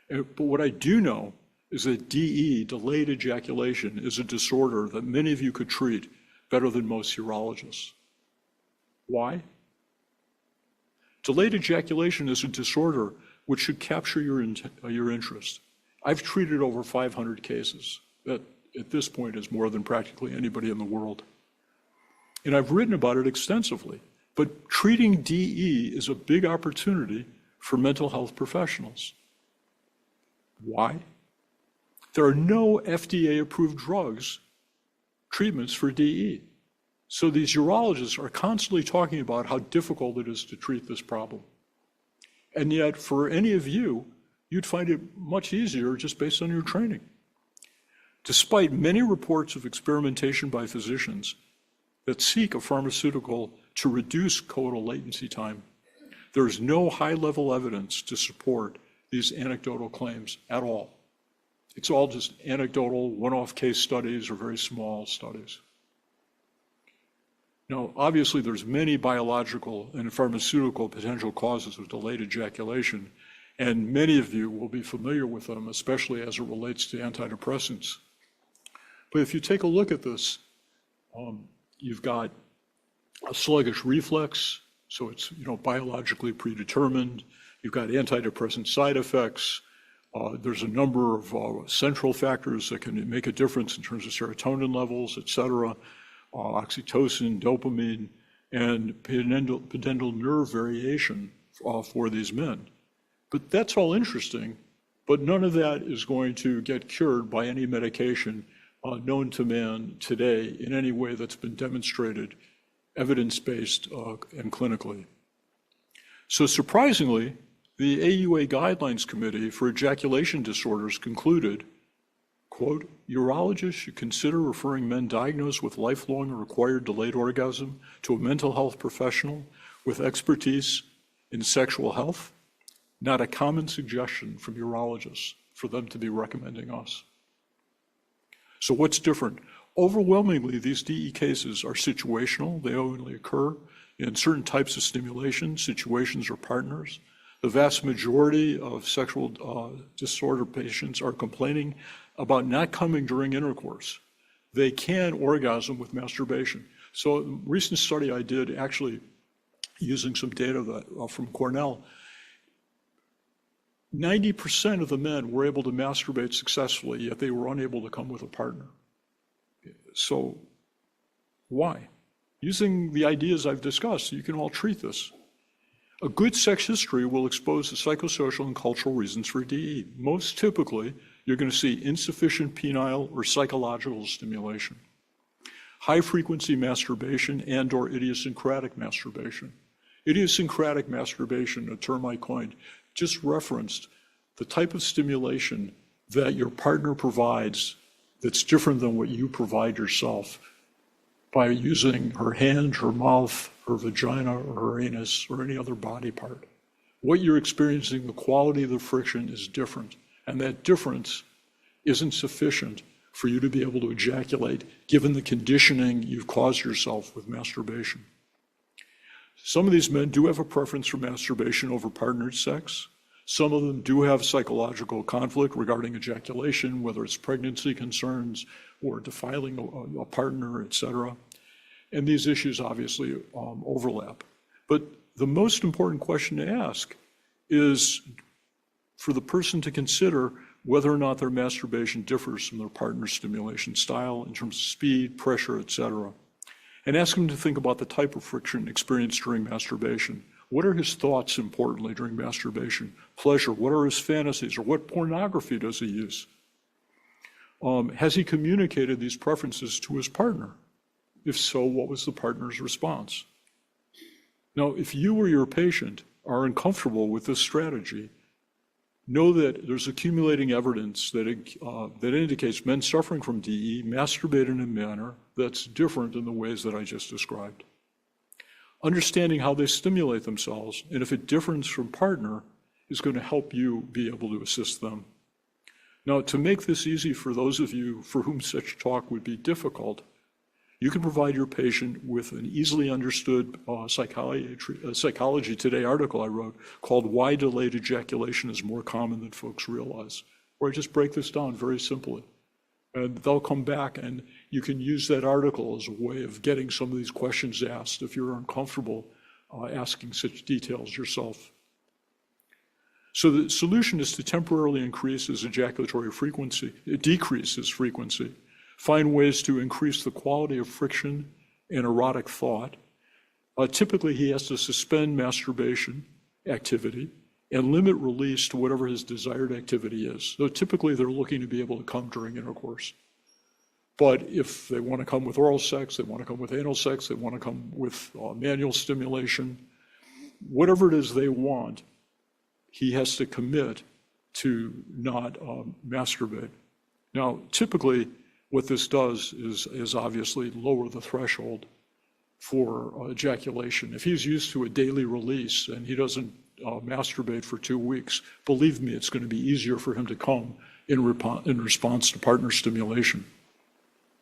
But what I do know is that DE, delayed ejaculation, is a disorder that many of you could treat better than most urologists. Why? Delayed ejaculation is a disorder which should capture your interest. I've treated over 500 cases. That at this point is more than practically anybody in the world. And I've written about it extensively. But treating DE is a big opportunity for mental health professionals. Why? There are no FDA-approved treatments for DE. So these urologists are constantly talking about how difficult it is to treat this problem. And yet, for any of you, you'd find it much easier just based on your training. Despite many reports of experimentation by physicians that seek a pharmaceutical to reduce coital latency time, there is no high-level evidence to support these anecdotal claims at all. It's all just anecdotal, one-off case studies or very small studies. Now, obviously, there's many biological and pharmaceutical potential causes of delayed ejaculation, and many of you will be familiar with them, especially as it relates to antidepressants. But if you take a look at this, you've got a sluggish reflex, so it's biologically predetermined. You've got antidepressant side effects. There's a number of central factors that can make a difference in terms of serotonin levels, et cetera, oxytocin, dopamine, and pudendal nerve variation for these men. But that's all interesting, but none of that is going to get cured by any medication known to man today in any way that's been demonstrated, evidence-based and clinically. So surprisingly, the AUA Guidelines Committee for Ejaculation Disorders concluded, quote, urologists should consider referring men diagnosed with lifelong or acquired delayed orgasm to a mental health professional with expertise in sexual health, not a common suggestion from urologists for them to be recommending us. So what's different? Overwhelmingly, these DE cases are situational. They only occur in certain types of stimulation, situations, or partners. The vast majority of sexual disorder patients are complaining about not coming during intercourse. They can orgasm with masturbation. So a recent study I did, actually using some data from Cornell, 90% of the men were able to masturbate successfully, yet they were unable to come with a partner. So why? Using the ideas I've discussed, you can all treat this. A good sex history will expose the psychosocial and cultural reasons for DE. Most typically, you're going to see insufficient penile or psychological stimulation, high-frequency masturbation and/or idiosyncratic masturbation. Idiosyncratic masturbation, a term I coined, just referenced the type of stimulation that your partner provides that's different than what you provide yourself by using her hand, her mouth, her vagina, or her anus, or any other body part. What you're experiencing, the quality of the friction is different, and that difference isn't sufficient for you to be able to ejaculate given the conditioning you've caused yourself with masturbation. Some of these men do have a preference for masturbation over partnered sex. Some of them do have psychological conflict regarding ejaculation, whether it's pregnancy concerns or defiling a partner, et cetera. And these issues obviously overlap. But the most important question to ask is for the person to consider whether or not their masturbation differs from their partner's stimulation style in terms of speed, pressure, et cetera. And ask him to think about the type of friction experienced during masturbation. What are his thoughts, importantly, during masturbation? Pleasure, what are his fantasies, or what pornography does he use? Has he communicated these preferences to his partner? If so, what was the partner's response? Now, if you or your patient are uncomfortable with this strategy, know that there's accumulating evidence that indicates men suffering from DE masturbate in a manner that's different than the ways that I just described. Understanding how they stimulate themselves, and if it differs from partner, is going to help you be able to assist them. Now, to make this easy for those of you for whom such talk would be difficult, You can provide your patient with an easily understood Psychology Today article I wrote called Why Delayed Ejaculation is More Common Than Folks Realize, where I just break this down very simply. And they'll come back and you can use that article as a way of getting some of these questions asked if you're uncomfortable asking such details yourself. So the solution is to temporarily increase his ejaculatory frequency, decrease his frequency, find ways to increase the quality of friction and erotic thought. Typically, he has to suspend masturbation activity and limit release to whatever his desired activity is. So typically, they're looking to be able to come during intercourse. But if they want to come with oral sex, they want to come with anal sex, they want to come with manual stimulation, whatever it is they want, he has to commit to not masturbate. Now, typically, what this does is obviously lower the threshold for ejaculation. If he's used to a daily release and he doesn't masturbate for 2 weeks, believe me, it's going to be easier for him to come in response to partner stimulation.